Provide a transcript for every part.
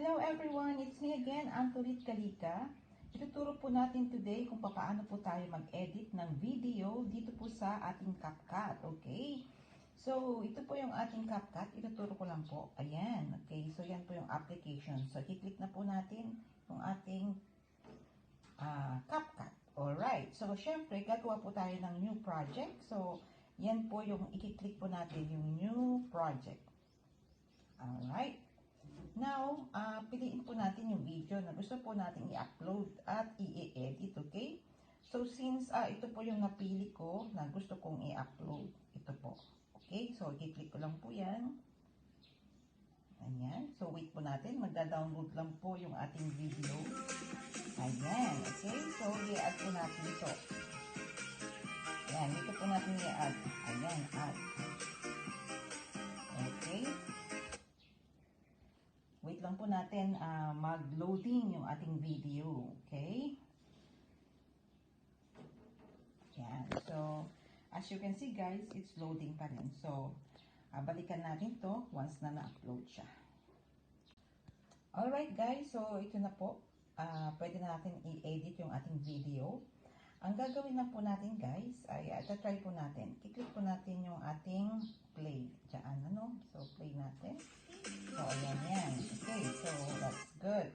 Hello everyone! It's me again, Antolit Kalika. Ituturo po natin today kung paano po tayo mag-edit ng video dito po sa ating CapCut, okay? So, ito po yung ating CapCut. Ituturo ko lang po. Ayan, okay? So, yan po yung application. So, i-click na po natin yung ating CapCut. Alright. So, syempre, gagawa po tayo ng new project. So, yan po yung i-click po natin yung new project. Alright. Now, piliin po natin yung video na gusto po natin i-upload at i-edit, okay? So, since ito po yung napili ko na gusto kong i-upload, ito po. Okay? So, i-click ko lang po yan. Ayan. So, wait po natin. Magda-download lang po yung ating video. Ayan. Okay? So, i-add po natin ito. Ayan. Ito po natin i-add. Ayan. Add. Okay? Wait lang po natin mag-loading yung ating video. Okay? Yan. So, as you can see guys, it's loading pa rin. So, balikan natin to once na na-upload siya. Alright guys, so ito na po. Pwede na natin i-edit yung ating video. Ang gagawin lang po natin guys, ay try po natin. I-click po natin yung ating play. Diyan, ano? So, play natin. So, ayan yan. Okay, so that's good.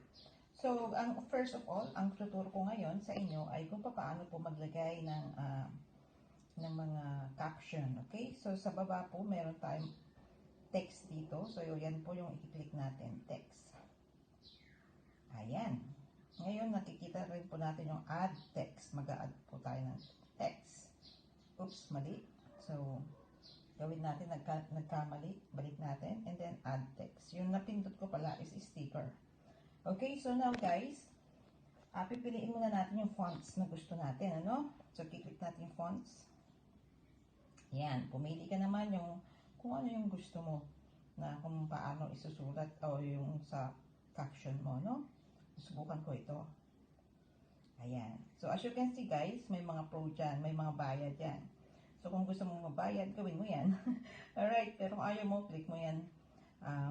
So, first of all, ang tuturo ko ngayon sa inyo ay kung paano po maglagay ng mga caption. Okay, so sa baba po, meron tayong text dito. So, yan po yung i-click natin, text. Ayan. Ngayon, nakikita rin po natin yung add text. Mag-add po tayo ng text. Oops, mali. So, gawin natin, nagkamali. Balik natin. And then, add text. Yung napindot ko pala is sticker. Okay, so now guys, pipiliin muna natin yung fonts na gusto natin. Ano? So, kiklik natin yung fonts. Yan. Pumili ka naman yung kung ano yung gusto mo na kung paano isusulat o yung sa caption mo, no? Subukan ko ito. Ayan. So, as you can see guys, may mga pro dyan, may mga bayad dyan. So, kung gusto mong mabayad, gawin mo yan. Alright, pero kung ayaw mo, click mo yan,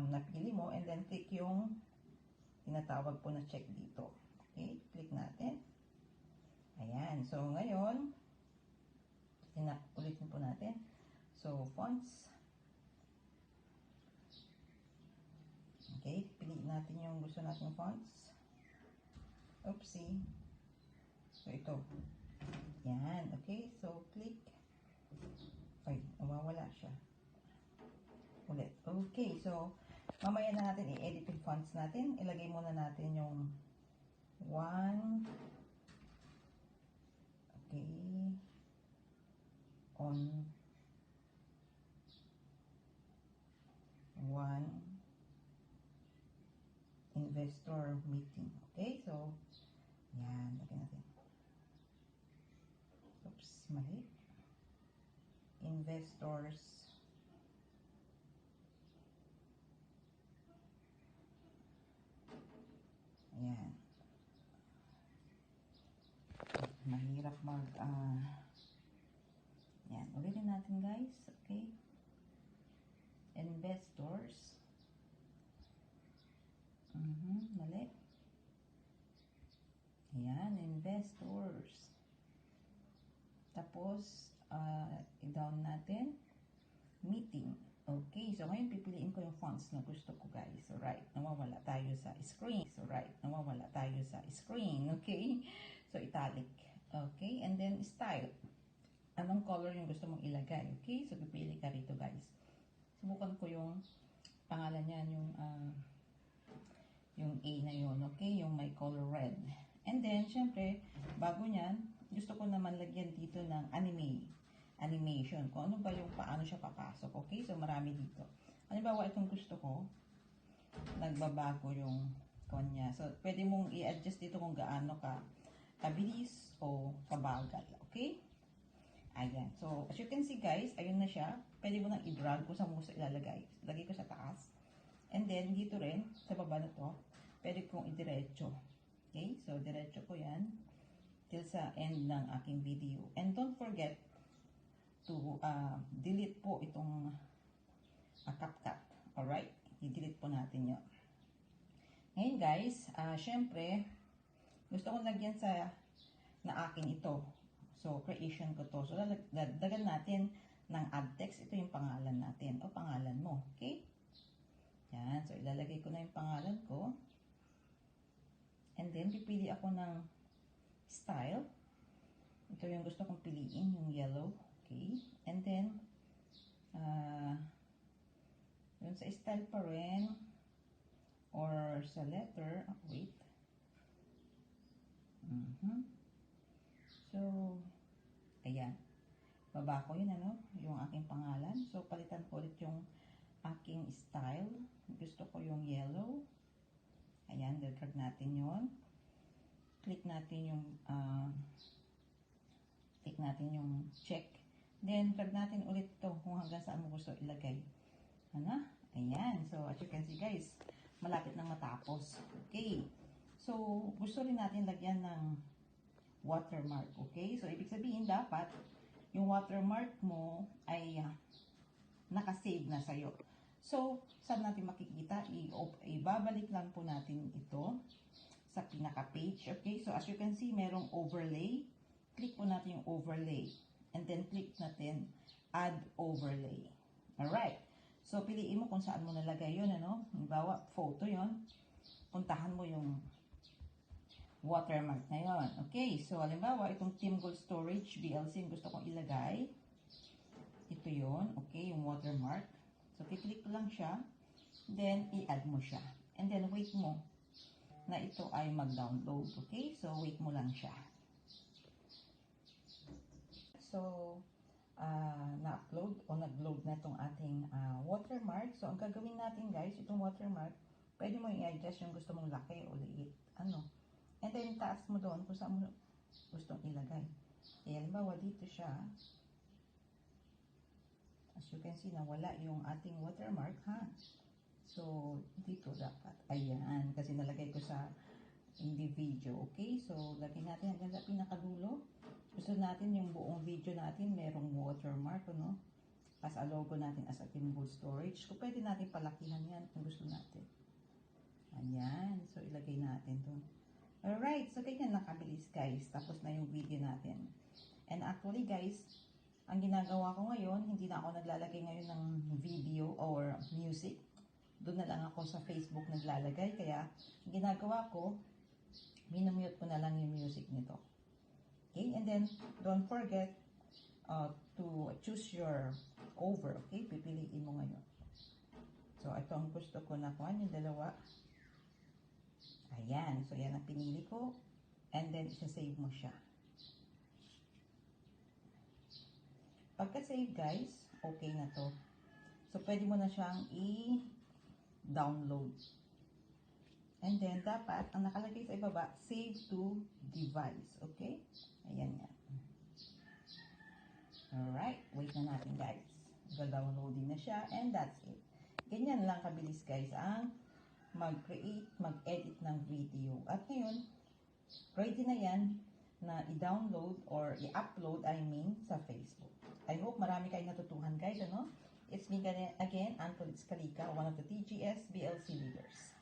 napili mo, and then click yung tinatawag po na check dito. Okay, click natin. Ayan. So, ngayon, ulitin po natin. So, fonts. Okay, piliin natin yung gusto nating fonts. Oopsie. So, ito. Yan. Okay. So, click. Ay, nawawala siya. Ulit. Okay. So, mamaya na natin i-edit yung fonts natin. Ilagay muna natin yung 1. Okay. On 1 investor meeting. Okay, so, yan, lagyan natin. Oops, mali. Investors. Ayan. Mahirap yan, ulitin natin guys. Okay. Investors. Mali. Ayan, investors. Tapos, i-down natin. Meeting. Okay, so ngayon pipiliin ko yung fonts na gusto ko guys. So, right, nawawala tayo sa screen. So, right, nawawala tayo sa screen. Okay, so italic. Okay, and then style. Anong color yung gusto mong ilagay? Okay, so pipili ka rito guys. Subukan ko yung pangalan niyan, yung A na yun, okay? Yung may color red. And then, syempre, bago nyan, gusto ko naman lagyan dito ng animation. Kung ano ba yung paano siya papasok, okay? So, marami dito. Halimbawa, itong gusto ko, nagbabago yung kanya. So, pwede mong i-adjust dito kung gaano ka kabilis o kabagal, okay? Ayan. So, as you can see guys, ayun na siya. Pwede mo nang i-drag kung saan mo gusto ilalagay. Lagay ko sa taas. And then, dito rin, sa baba na to, pwede kong idiretso. Okay? So, diretso ko yan till sa end ng aking video. And don't forget to delete po itong CapCut. Alright? I-delete po natin yun. Ngayon guys, syempre, gusto kong lagyan na akin ito. So, creation ko to. So, dagdagan natin ng add text. Ito yung pangalan natin o pangalan mo. Okay? Yan. So, ilalagay ko na yung pangalan ko. And then, pipili ako ng style. Ito yung gusto kong piliin, yung yellow. Okay? And then, yun sa style pa rin, or sa letter, wait. So, ayan. Baba ko yun, yung aking pangalan. So, palitan ko ulit yung aking style. Gusto ko yung yellow. Ayan, drag natin yun. Click natin yung check. Then, drag natin ulit ito kung hanggang saan mo gusto ilagay. Ayan. So, as you can see guys, malapit nang matapos. Okay. So, gusto rin natin lagyan ng watermark. Okay. So, ibig sabihin dapat yung watermark mo ay nakasave na sa'yo. So, saan natin makikita? Ibabalik lang po natin ito sa pinaka-page. Okay. So, as you can see, merong overlay. Click po natin yung overlay. And then, click natin add overlay. Alright. So, piliin mo kung saan mo nalagay yun, Halimbawa, photo yun. Puntahan mo yung watermark na yun. Okay, so, halimbawa, itong Team Gold Storage BLC yung gusto kong ilagay. Ito yun, okay, yung watermark. So, kiklik lang siya. Then, i-add mo siya. And then, wait mo na ito ay mag-download. Okay, so, wait mo lang siya. So, na-upload o nag-load na itong ating watermark. So, ang gagawin natin guys, itong watermark, pwede mo i-adjust yung gusto mong laki o liit. And then, taas mo doon kung saan mo gustong ilagay. Halimbawa, dito siya. As you can see, nawala yung ating watermark, ha? So, dito dapat. Ayan, kasi nalagay ko sa hindi video. Okay, so, lagyan natin hanggang sa pinakadulo. Gusto natin yung buong video natin, merong watermark, as a logo natin as a Team Gold Storage. So, pwede natin palakihan yan kung gusto natin. Ayan. So, ilagay natin to. Alright. So, ganyan nakabilis, guys. Tapos na yung video natin. And actually, guys, ang ginagawa ko ngayon, hindi na ako naglalagay ngayon ng video or music. Doon na lang ako sa Facebook naglalagay. Kaya, ginagawa ko, minumute ko na lang yung music nito. Okay, and then don't forget to choose your over. Okay, pipiliin mo ngayon. So, ito ang gusto ko na kuhan, yung dalawa. Ayan, so yan ang pinili ko. And then, isa-save mo siya. Pagka-save guys, okay na to. So, pwede mo na siyang i-download. And then, dapat, ang nakalagay sa ibaba, save to device. Okay? Ayan yan. Alright. Wait na natin, guys. Ga-downloading na siya. And that's it. Ganyan lang kabilis, guys, ang mag-create, mag-edit ng video. At ngayon, ready na yan na i-download or i-upload, sa Facebook. I hope marami kayong natutuhan, guys, It's me again, Antolit Scalica, one of the TGS BLC leaders.